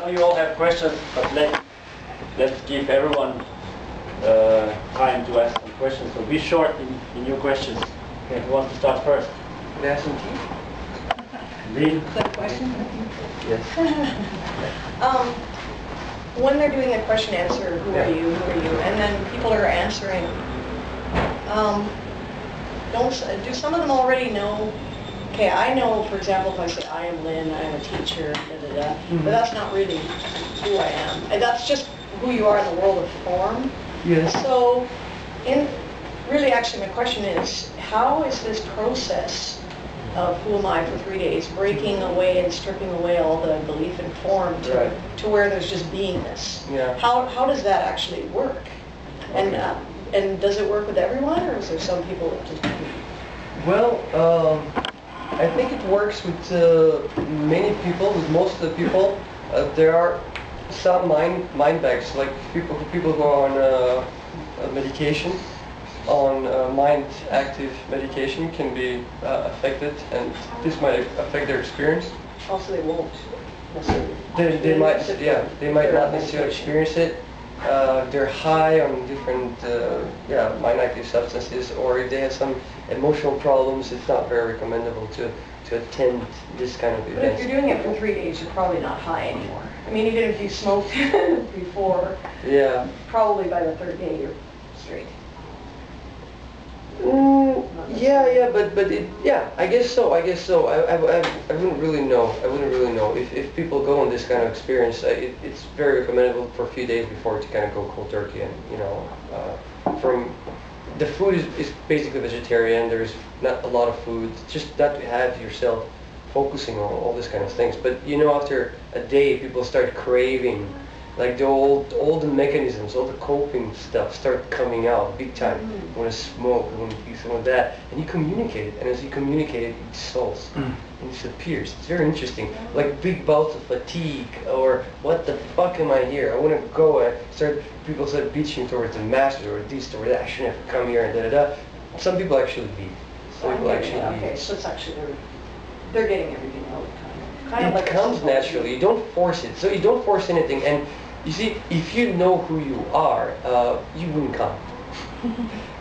know you all have questions, but let's give everyone time to ask some questions. So be short in your questions. Okay, who wants to start first? Can I have some tea? Lee? Is that a question? Yes. When they're doing the question answer, who are you, and then people are answering, do some of them already know? Okay, I know, for example, if I say I am Lynn, I am a teacher, but that's not really who I am. And that's just who you are in the world of form. Yes. So, really, actually, my question is, how is this process of who am I for 3 days, breaking away and stripping away all the belief in form to where there's just beingness? Yeah. How does that actually work? Okay. And does it work with everyone, or is there some people that just... Well, I think it works with many people, with most of the people. There are some mind bags, like people who are on medication, on mind active medication can be affected, and this might affect their experience. Also, they won't necessarily. They might not necessarily experience it. They're high on different mind active substances, or if they have some emotional problems, it's not very recommendable to attend this kind of event. But if you're doing it for 3 days, you're probably not high anymore. I mean, even if you smoked before, probably by the third day you're straight. I guess so. I wouldn't really know. If people go on this kind of experience, it's very recommendable for a few days before to kind of go cold turkey, and from the food is basically vegetarian. There's not a lot of food. Just that to have yourself focusing on all these kind of things. But after a day, people start craving. Like all the mechanisms, all the coping stuff start coming out big time. You want to smoke, you want to do some of that, and you communicate it. And as you communicate it, it dissolves and disappears. It's very interesting. Like big bouts of fatigue, or what the fuck am I here? I want to go. People start bitching towards the master or this or that. I shouldn't have come here and da da da. Some people actually leave. Okay, so it's actually they're getting everything out. Kind of it like comes naturally. You don't force it. So you don't force anything. And you see, if you know who you are, you wouldn't come,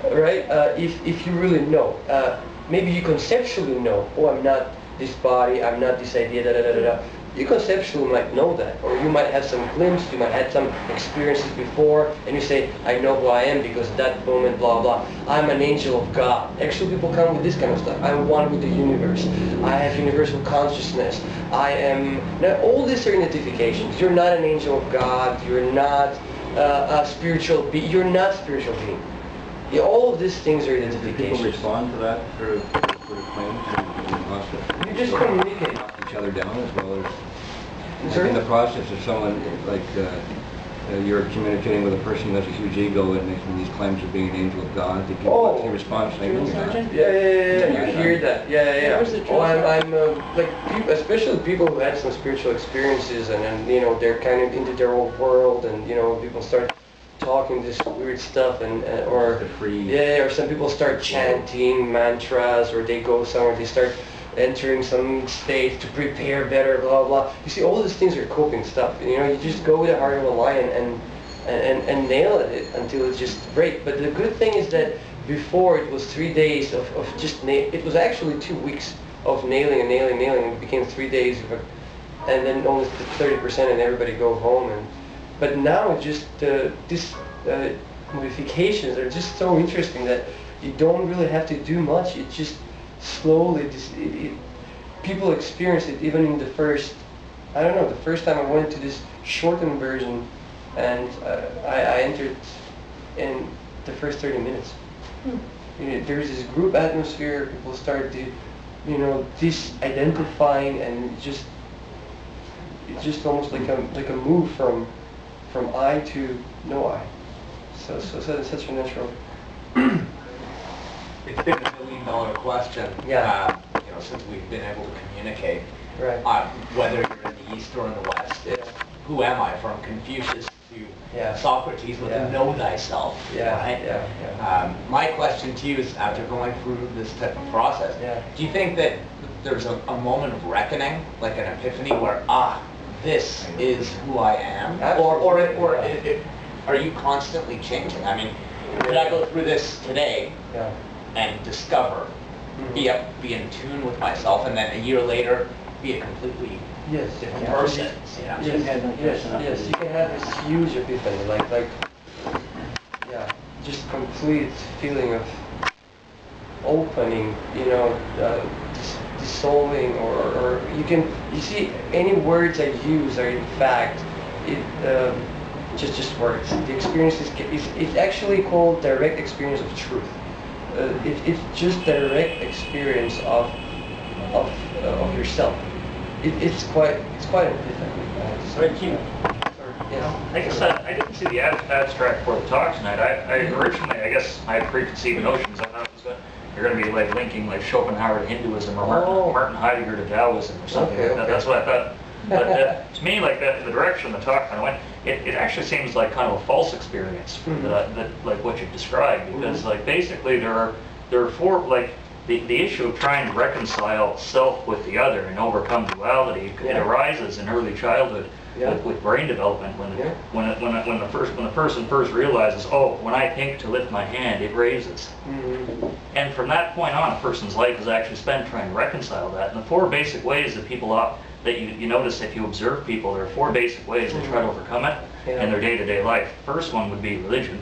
right? If you really know, maybe you conceptually know. Oh, I'm not this body. I'm not this idea. Da da da da da. You conceptually might know that, or you might have some glimpse. You might have some experiences before, and you say, I know who I am because that moment, blah blah. I'm an angel of God. Actually, people come with this kind of stuff. I'm one with the universe. I have universal consciousness. I am. Now, all these are identifications. You're not an angel of God. You're not a spiritual being. You're not spiritual being. All of these things are identifications. Do people respond to that sort of claims in the process? You just communicate. Knock each other down as well as Sure. in the process. If someone like you're communicating with a person who has a huge ego and making these claims of being an angel of God, did people actually respond saying, Yeah. You hear that? Yeah. I'm like people, especially people who had some spiritual experiences, and they're kind of into their own world, and people start talking this weird stuff, or some people start chanting mantras, or they go somewhere, they start entering some state to prepare better, blah blah. You see, all these things are coping stuff. You just go with the heart of a lion and nail it until it's just great. But the good thing is that before it was 3 days of just it was actually 2 weeks of nailing. It became 3 days and then only 30%, and everybody go home. But now just these modifications are just so interesting that you don't really have to do much. It just slowly, people experience it even in the first, the first time I went to this shortened version, and I entered in the first 30 minutes. There's this group atmosphere, people start disidentifying, and it's just almost like a move from I to no I. So it's such a natural. It's been $1 million question. Since we've been able to communicate. Right. Whether you're in the East or in the West, it's who am I, from Confucius to Socrates with the know thyself. Right? My question to you is, after going through this type of process, do you think that there's a moment of reckoning, like an epiphany, where this is who I am? Or are you constantly changing? I mean, could I go through this today and discover, be in tune with myself, and then a year later be a completely different person? You know? Yes, you can have this huge epiphany, like just complete feeling of opening, you know, dissolving, or you see any words I use are in fact just words. The experience it's actually called direct experience of truth. It's just direct experience of yourself. It's quite an epiphany. Right, Jim. I guess I didn't see the abstract for the talk tonight. I originally, I guess, I had preconceived notions. I thought it was you're going to be like linking like Schopenhauer to Hinduism or Martin Heidegger to Taoism or something like that. That's what I thought. But to me, like that, the direction the talk kind of went, it actually seems like kind of a false experience that like what you described, because like basically there are four, like the issue of trying to reconcile self with the other and overcome duality. It arises in early childhood. With brain development, when the person first realizes, oh, when I think to lift my hand, it raises, and from that point on, a person's life is actually spent trying to reconcile that. And the four basic ways that people that you notice if you observe people, there are four basic ways they try to overcome it in their day-to-day life. The first one would be religion.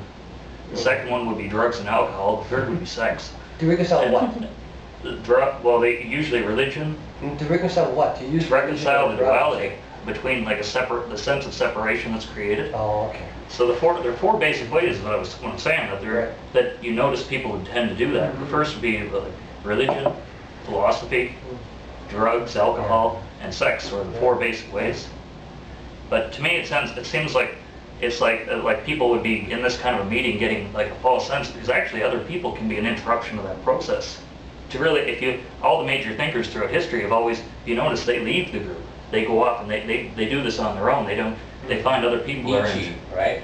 The second one would be drugs and alcohol. The third would be sex. To reconcile what? Well, they usually religion. To reconcile what? To use reconcile the duality between like the sense of separation that's created. Oh, okay. So there are four basic ways what I'm saying that you notice people who tend to do that. The first would be religion, philosophy, drugs, alcohol, and sex are the four basic ways. But to me, it seems like it's like people would be in this kind of a meeting getting like a false sense, because actually other people can be an interruption to that process. To really, all the major thinkers throughout history have always, you notice they leave the group. They go off and they do this on their own. They find other people. Nietzsche, right?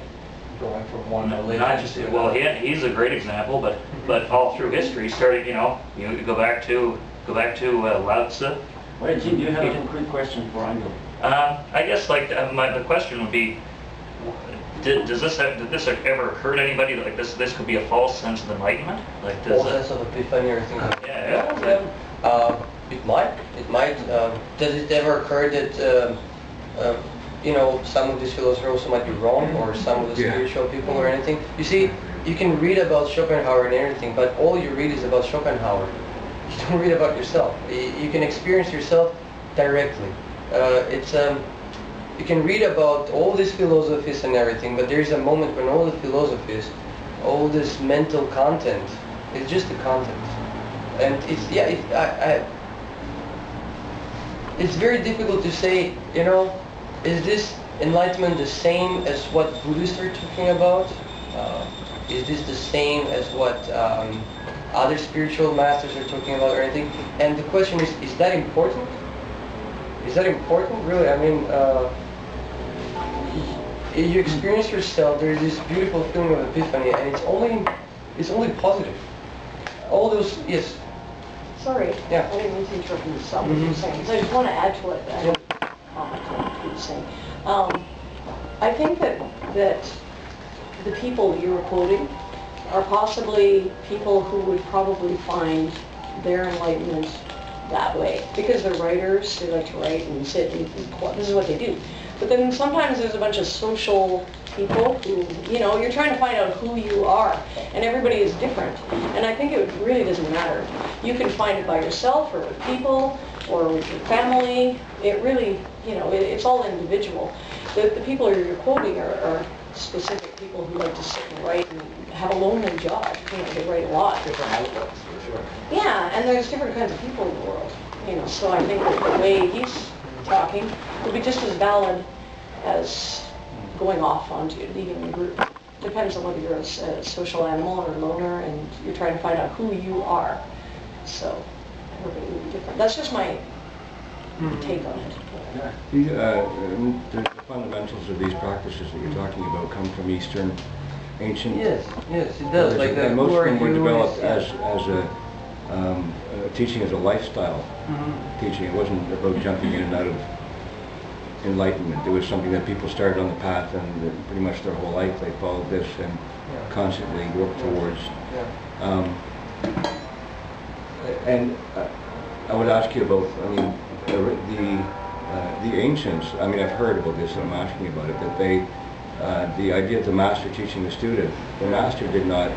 Going from one religion. Not just, well, he's a great example, but all through history, starting, you go back to Lao Tzu. Well, Jim, do you have a concrete question for Angel? I guess the question would be, did this ever occur to anybody that like this could be a false sense of enlightenment? Like false sense of epiphany or things like that? Yeah. It might. Does it ever occur that some of these philosophers also might be wrong, or some of the spiritual people or anything? You see, you can read about Schopenhauer and everything, but all you read is about Schopenhauer. You don't read about yourself. You can experience yourself directly. You can read about all these philosophies and everything, but there's a moment when all the philosophies, all this mental content, is just the content. And it's very difficult to say, is this enlightenment the same as what Buddhists are talking about? Is this the same as what other spiritual masters are talking about or anything? And the question is that important? Is that important, really? I mean, you experience yourself, there's this beautiful feeling of epiphany, and it's only positive. All those, yes. Sorry, I didn't mean to interrupt you. What you were saying. So I just want to add to it. I don't comment on what you were saying. I think that the people you were quoting are possibly people who would probably find their enlightenment that way, because they're writers. They like to write and sit and this is what they do. But then sometimes there's a bunch of social people who, you're trying to find out who you are, and everybody is different. And I think it really doesn't matter. You can find it by yourself or with people or with your family. It really, it's all individual. The people you're quoting are specific people who like to sit and write and have a lonely job. They write a lot. Different outlooks, for sure. Yeah, and there's different kinds of people in the world. So I think that the way he's talking would be just as valid as going off onto leaving the group. Depends on whether you're a social animal or a loner, and you're trying to find out who you are. So everybody will be different. That's just my take on it. The fundamentals of these practices that you're talking about come from Eastern, ancient. Yes, it does. And most of them were developed as a teaching as a lifestyle teaching. It wasn't about jumping in and out of enlightenment. It was something that people started on the path, and that pretty much their whole life they followed this and constantly worked towards. And I would ask you about, I mean, the ancients. I mean, I've heard about this, and I'm asking about it. That they, the idea of the master teaching the student, the master did not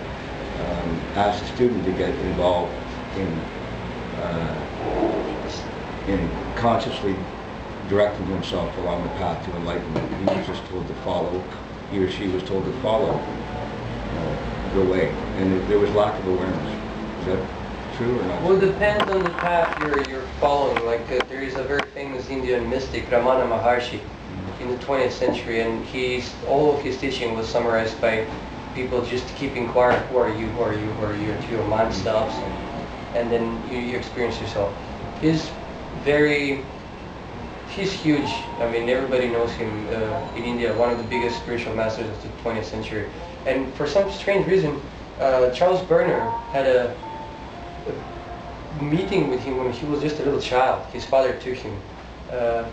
ask the student to get involved in consciously directing himself along the path to enlightenment. He was just told to follow. He or she was told to follow the way, and there was lack of awareness. Is that true or not? Well, it depends on the path you're following. Like there is a very famous Indian mystic, Ramana Maharshi, in the 20th century, and all of his teaching was summarized by people just keep inquiring, who are you, who are you, who are you, until your mind stops, and then you experience yourself. He's huge. I mean, everybody knows him in India, one of the biggest spiritual masters of the 20th century. And for some strange reason, Charles Berner had a meeting with him when he was just a little child. His father took him. I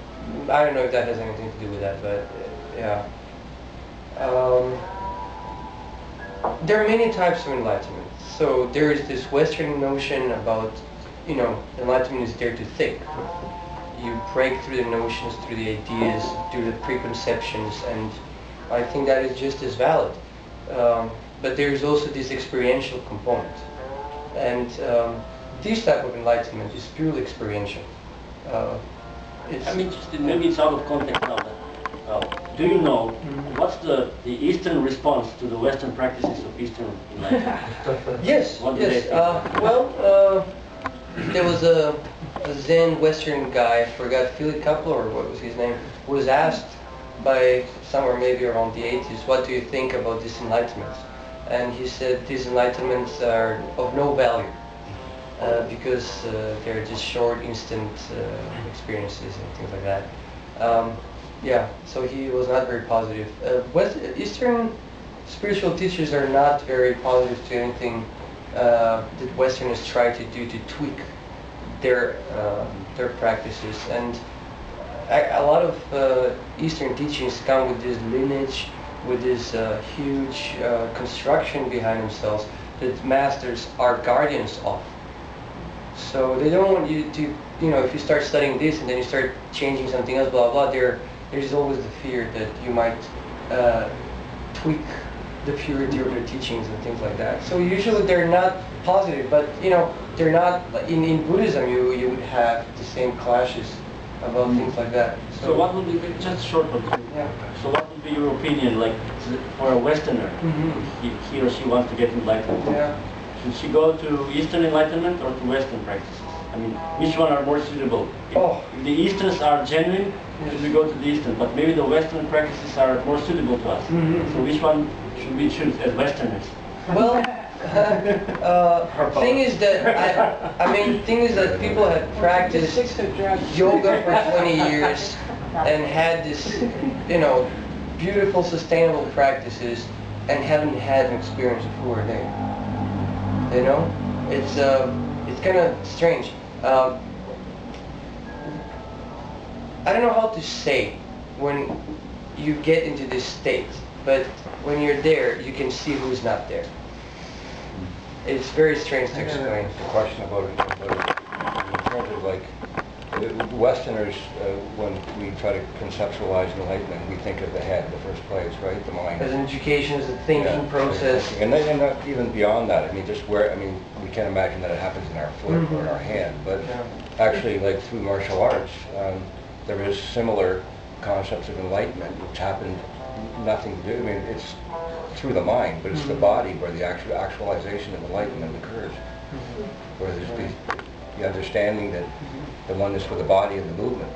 don't know if that has anything to do with that, but yeah. There are many types of enlightenment. So there is this Western notion about, enlightenment is there to think. You break through the notions, through the ideas, through the preconceptions, and I think that is just as valid. But there is also this experiential component. And this type of enlightenment is purely experiential. I'm interested, maybe it's out of context now, but do you know what's the Eastern response to the Western practices of Eastern enlightenment? Yes, What do they think? There was a Zen Western guy, I forgot, Philip Kapler, or what was his name, was asked by somewhere maybe around the 80s, what do you think about these enlightenments? And he said these enlightenments are of no value because they're just short, instant experiences and things like that. So he was not very positive. Eastern spiritual teachers are not very positive to anything that Westerners try to do to tweak their practices, and a lot of Eastern teachings come with this lineage, with this huge construction behind themselves that masters are guardians of. So they don't want you to, if you start studying this and then you start changing something else, blah blah. There's always the fear that you might tweak the purity of their teachings and things like that. So usually they're not positive, but they're not. In Buddhism, you would have the same clashes about things like that. So what would be, just short one, so what would be your opinion, like for a Westerner, he or she wants to get enlightened? Should she go to Eastern enlightenment or to Western practices? I mean, which one are more suitable? If the Easterns are genuine, should we go to the Eastern? But maybe the Western practices are more suitable to us. So which one should we choose as Westerners? Well, thing is that people have practiced yoga for 20 years and had this, beautiful, sustainable practices and haven't had an experience of who are they. It's kind of strange. I don't know how to say when you get into this state, but when you're there, you can see who's not there. It's very strange to explain. The question about it, in terms of like Westerners, when we try to conceptualize enlightenment, we think of the head, the first place, right? The mind. As an education, as a thinking process. And then not even beyond that. We can't imagine that it happens in our foot or in our hand, but actually, like through martial arts, there is similar concepts of enlightenment, which happen nothing to do. It's through the mind, but it's the body where the actualization of enlightenment occurs, where there's the understanding that the oneness with the body and the movement,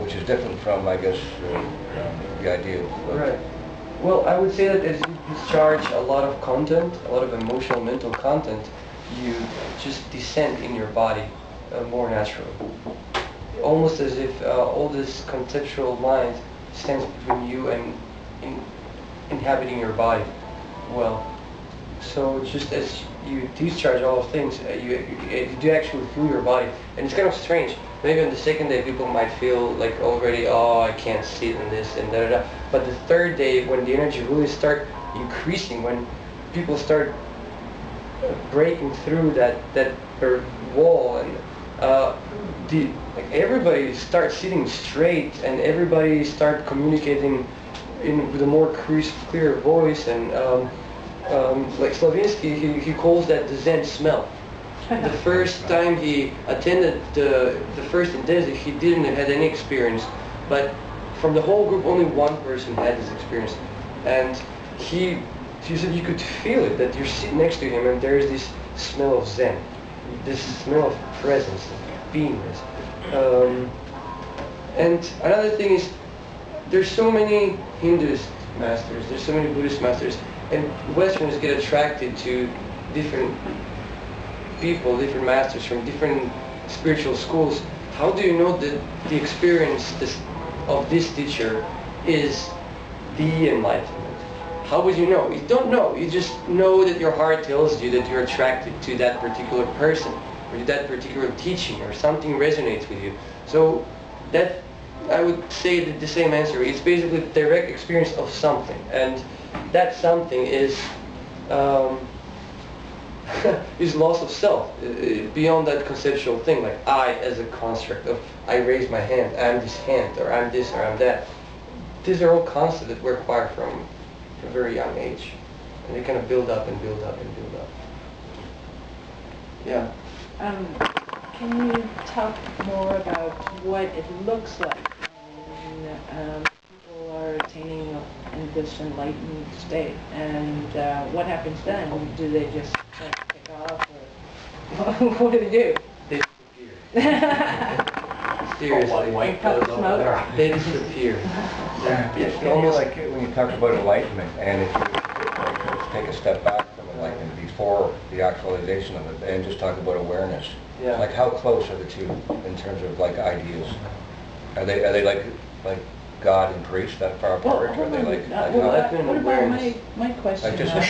which is different from, I guess, the idea of... Right. Well, I would say that as you discharge a lot of content, a lot of emotional, mental content, you just descend in your body more naturally. Almost as if all this conceptual mind stands between you and inhabiting your body. Well, so just as you discharge all those things, you do actually feel your body. And it's kind of strange. Maybe on the second day people might feel like already, oh, I can't sit in this and da da da. But the third day, when the energy really start increasing, when people start breaking through that wall, and like everybody starts sitting straight, and everybody start communicating with a more clear voice, and like Slavinsky, he calls that the Zen smell. The first time he attended the first intensive, he didn't have any experience, but from the whole group, only one person had this experience, and he said you could feel it, that you're sitting next to him, and there's this smell of Zen, this smell of presence, of beingness. And another thing is, there's so many Hinduist masters, there's so many Buddhist masters, and Westerners get attracted to different people, different masters from different spiritual schools. How do you know that the experience of this teacher is the enlightenment? How would you know? You don't know. You just know that your heart tells you that you're attracted to that particular person, or to that particular teaching, or something resonates with you. So that, I would say that the same answer. It's basically the direct experience of something, and that something is is loss of self, beyond that conceptual thing, like I as a construct of I raise my hand, I'm this hand, or I'm this, or I'm that. These are all concepts that we acquire from a very young age, and they kind of build up and build up and build up. Yeah. Can you talk more about what it looks like when people are attaining this enlightened state, and what happens then? Do they just take off, or what do they do? They disappear. Seriously. White goes over there. They disappear. It's almost like when you talk about enlightenment, and if you like, take a step back from enlightenment before the actualization of it, and just talk about awareness. Yeah. Like how close are the two in terms of like ideas? Are they like God and priest that far apart? Or are they like what about my question? I just, I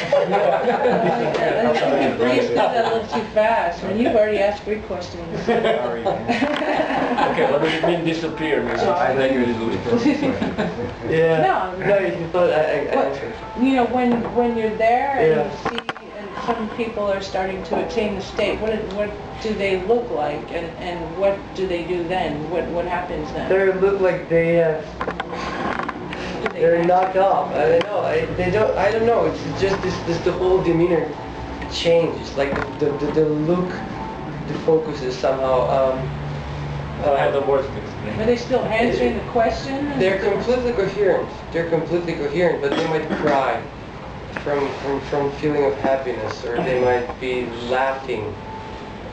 think you phrased that a little too fast. I mean, you've already asked 3 questions. Okay, what does it mean disappear? I think you're losing. Yeah. No, No, you thought I answered. you know, when you're there and you see, and some people are starting to attain the state, what do they look like, and what do they do then? What happens then? They look like they're knocked off. I don't know. I don't know. It's just this the whole demeanor changes. Like the look, the focus is somehow. I have the words to explain. Are they still answering the question? They're completely coherent. They're completely coherent, but they might cry from feeling of happiness, or they might be laughing.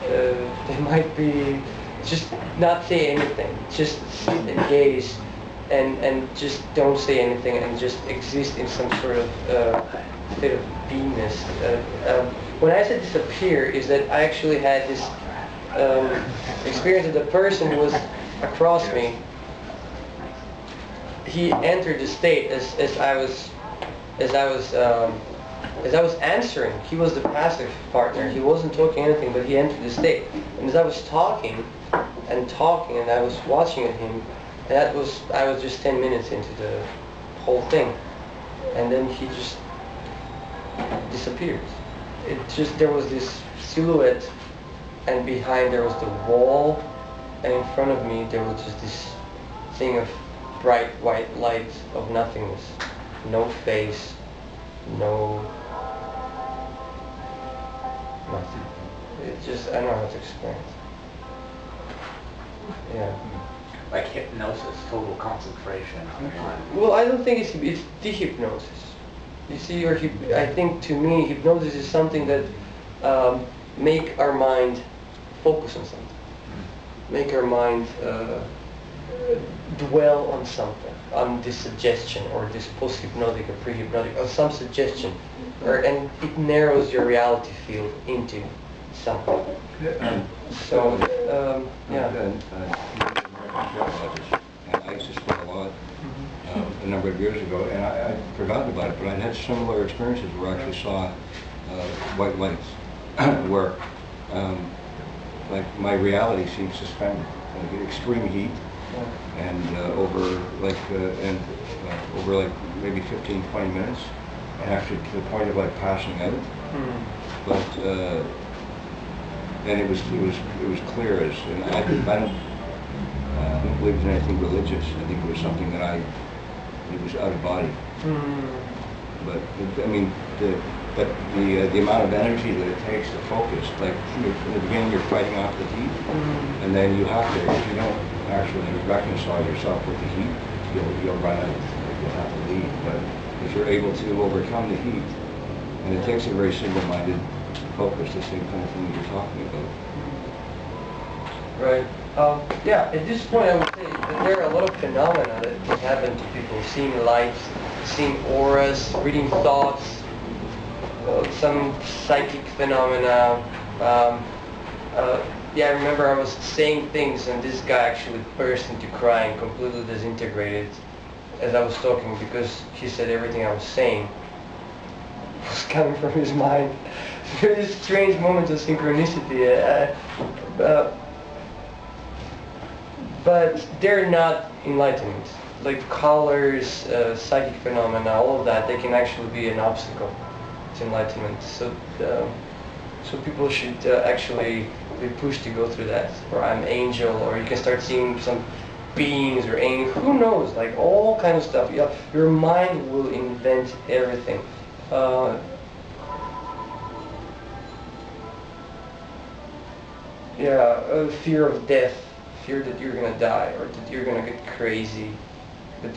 They might be just not say anything, just sit and gaze, and just don't say anything, and just exist in some sort of state of beingness. When I said disappear, is that I actually had this experience that the person was across me. He entered the state as I was answering. He was the passive partner. He wasn't talking anything, but he entered the state. And as I was talking, and I was watching at him, and I was just 10 minutes into the whole thing, and then he just disappeared. There was this silhouette, and behind there was the wall, and in front of me there was just this thing of bright white light of nothingness. No face, no nothing. It just, I don't know how to explain it. Yeah. Like hypnosis, total concentration on one. Well, I don't think it's de-hypnosis. You see, I think to me, hypnosis is something that make our mind focus on something. Make our mind dwell on something, on this suggestion, or this post-hypnotic or pre-hypnotic, or some suggestion, and it narrows your reality field into something. So, yeah. And I used to spend a lot a number of years ago, and I'd forgotten about it, but I'd had similar experiences where I actually saw white lights. where like my reality seems suspended, like extreme heat, and over like maybe 15-20 minutes, and actually to the point of like passing out. But and it was clear as, and I don't believe in anything religious. I think it was something that it was out of body. But I mean, the amount of energy that it takes to focus, like in the beginning you're fighting off the heat, and then you have to, if you don't actually reconcile yourself with the heat, you'll run out, you'll have to leave. But if you're able to overcome the heat, and it takes a very single-minded focus, the same kind of thing that you're talking about. Right. Yeah, at this point I would say that there are a lot of phenomena that can happen to people. Seeing lights, seeing auras, reading thoughts, some psychic phenomena. Yeah, I remember I was saying things and this guy actually burst into crying, completely disintegrated as I was talking, because he said everything I was saying was coming from his mind. Very strange moment of synchronicity. But they're not enlightenment. Like colors, psychic phenomena, all of that, they can actually be an obstacle to enlightenment. So people should actually be pushed to go through that. Or I'm angel, or you can start seeing some beings or angels. Who knows? Like all kind of stuff. Yeah, your mind will invent everything. Fear of death, fear that you're gonna die, or that you're gonna get crazy, that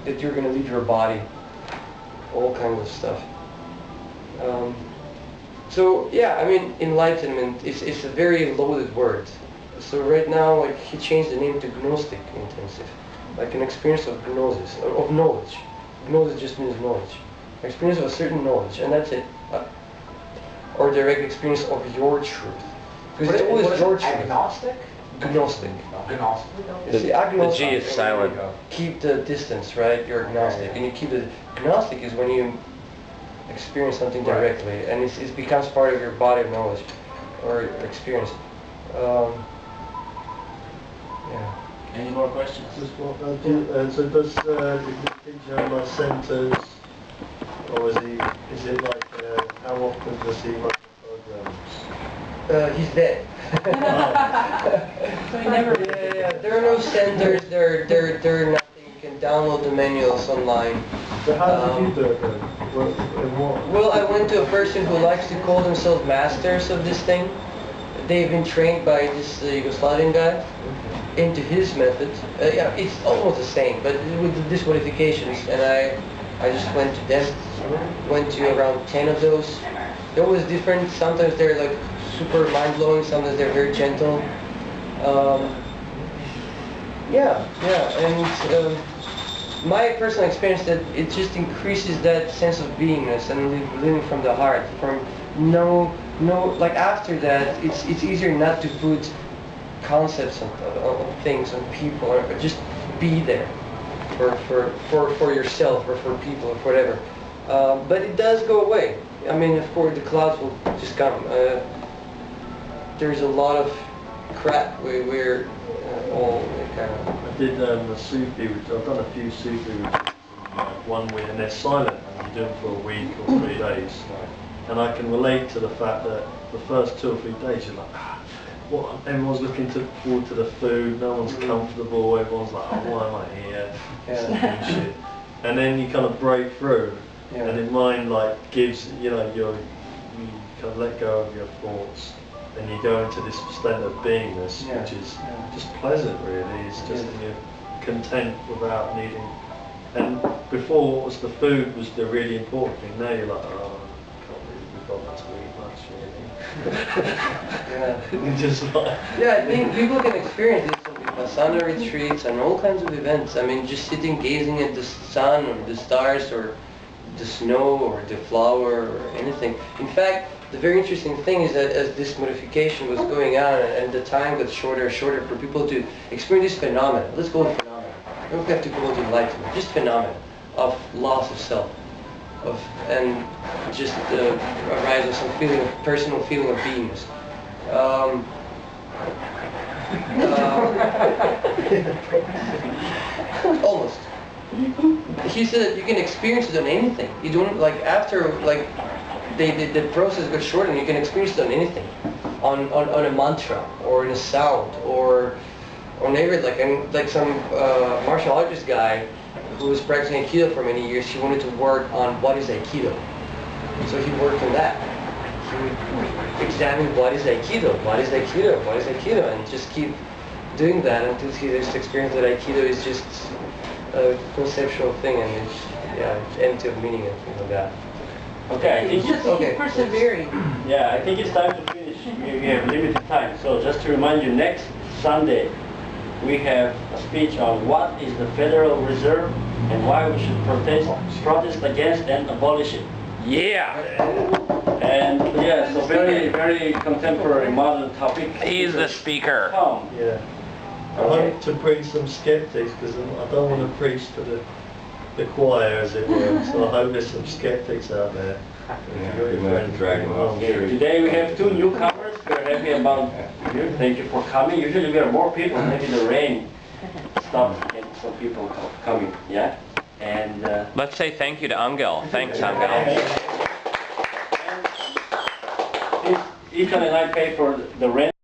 that you're gonna leave your body, all kinds of stuff. So yeah, I mean, enlightenment it's a very loaded word. So right now, like he changed the name to Gnostic Intensive, like an experience of gnosis, of knowledge. Gnosis just means knowledge, experience of a certain knowledge, and that's it. Or direct experience of your truth. Because it's always your truth. Agnostic? Gnostic. Agnostic? The G is silent. Keep the distance, right? You're agnostic. And you keep the... Gnostic is when you experience something directly, and it becomes part of your body of knowledge, or experience. Yeah. Any more questions? So does the teacher have like centers, or is it like, how often does he run programs? He's dead. So he never... Yeah. There are no centers, there are nothing. You can download the manuals online. So how did you do it then? Well, I went to a person who likes to call themselves masters of this thing. They've been trained by this Yugoslavian guy into his method. Yeah, it's almost the same, but with these modifications. And I just went to them. Went to around 10 of those. They're always different. Sometimes they're like super mind-blowing. Sometimes they're very gentle. And my personal experience that it just increases that sense of beingness and living from the heart. From like after that, it's easier not to put concepts on things, on people, or just be there for yourself or for people or whatever. But it does go away. I mean, of course, the clouds will just come. There's a lot of crap we're all kind of... I did a Sufi retreat. I've done a few Sufi retreats. One week, and they're silent, and you do them for a week or 3 days. And I can relate to the fact that the first 2 or 3 days you're like, what? Everyone's looking forward to the food, no one's comfortable, everyone's like, oh, why am I here? Shit. And then you kind of break through, and your mind like gives, you kind of let go of your thoughts, and you go into this state of beingness, which is just pleasant really. It's just you're content without needing. And before what was the food was the really important thing. Now you're like, oh, I can't really be bothered to eat much really. Just like... Yeah, I think people can experience this in Vipassana retreats and all kinds of events. I mean, just sitting gazing at the sun or the stars or the snow or the flower or anything. In fact, the very interesting thing is that as this modification was going on and the time got shorter and shorter for people to experience this phenomenon, let's go with phenomena. We don't have to go to enlightenment, just phenomena of loss of self. and just arise of some personal feeling of beingness. Almost. He said that you can experience it on anything. You don't, like, after, like, the process gets shortened, you can experience it on anything. On a mantra, or in a sound, or whatever, like some martial artist guy who was practicing Aikido for many years, he wanted to work on what is Aikido. So he worked on that. He would examine what is Aikido, what is Aikido, what is Aikido, and just keep doing that until he just experienced that Aikido is just a conceptual thing, and it's empty of meaning and things like that. Okay, I think Just persevering. yeah, I think it's time to finish. We have limited time, so just to remind you, next Sunday we have a speech on what is the Federal Reserve and why we should protest against and abolish it. Yeah. And yeah, so very, very contemporary, modern topic. He's the speaker. Tom. Yeah. I hope to bring some skeptics, because I don't want to preach to the choir, as it were. So I hope there's some skeptics out there. We might have to drag them off. Okay, today we have 2 newcomers. We're happy about you. Thank you for coming. Usually we have more people. Maybe the rain stopped getting some people coming. Yeah. And Let's say thank you to Angel. Thanks, Angel. Ethan and I pay for the rent.